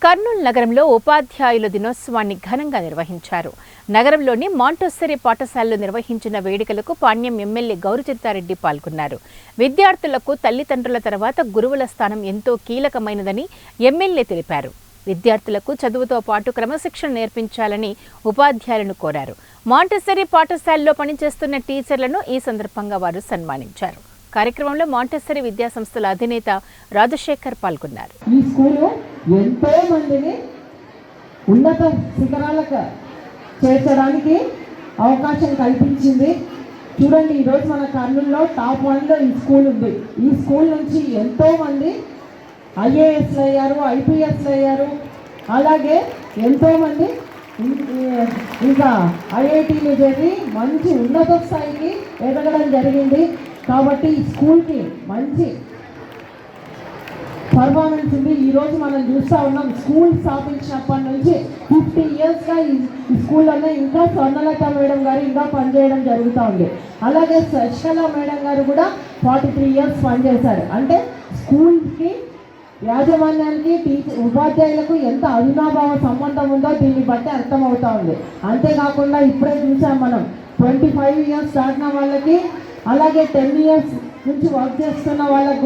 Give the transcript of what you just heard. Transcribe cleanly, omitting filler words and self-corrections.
కర్నూలు నగరంలో ఉపాధ్యాయుల దినోత్సవాన్ని ఘనంగా నిర్వహించారు. నగరంలోని మాంటెస్సరీ పాఠశాలలో నిర్వహించిన వేడుకలకు పాణ్యం ఎమ్మెల్యే గౌరిచిత్తారెడ్డి పాల్గొన్నారు. విద్యార్థులకు తల్లిదండ్రుల తర్వాత గురువుల స్థానం ఎంతో కీలకమైనదని ఎమ్మెల్యే తెలిపారు. విద్యార్థులకు చదువుతో పాటు క్రమశిక్షణ నేర్పించాలని ఉపాధ్యాయులను కోరారు. మాంటెస్సరీ పాఠశాలలో పనిచేస్తున్న టీచర్లను ఈ సందర్భంగా వారు సన్మానించారు. కార్యక్రమంలో మాంటెస్సరీ విద్యాసంస్థల అధినేత రాజశేఖర్ పాల్గొన్నారు. ఈ స్కూలు ఎంతో మందిని ఉన్నత శిఖరాలకు చేర్చడానికి అవకాశం కల్పించింది. చూడండి, ఈరోజు మన కర్నూలులో టాప్ 1లో ఈ స్కూల్ ఉంది. ఈ స్కూల్ నుంచి ఎంతో మంది ఐఏఎస్లు అయ్యారు, ఐపీఎస్లు అయ్యారు. అలాగే ఎంతోమంది ఇంకా ఐఐటీలు చేరి మంచి ఉన్నత స్థాయికి ఎదగడం జరిగింది. కాబట్టి ఈ స్కూల్కి మంచి పర్ఫార్మెన్స్ ఉంది. ఈరోజు మనం చూస్తూ ఉన్నాం, స్కూల్ స్థాపించినప్పటి నుంచి 50 ఇయర్స్గా ఈ స్కూల్లోనే ఇంకా స్వర్ణలత మేడం గారు ఇంకా పనిచేయడం జరుగుతూ ఉంది. అలాగే శశికళ మేడం గారు కూడా 43 ఇయర్స్ పనిచేశారు. అంటే స్కూల్కి యాజమాన్యానికి ఉపాధ్యాయులకు ఎంత అవినాభావ సంబంధం ఉందో దీన్ని బట్టి అర్థమవుతూ ఉంది. అంతేకాకుండా ఇప్పుడే చూసాం మనం 25 ఇయర్స్ దాటిన వాళ్ళకి, అలాగే 10 ఇయర్స్ నుంచి వర్క్ చేస్తున్న వాళ్ళకి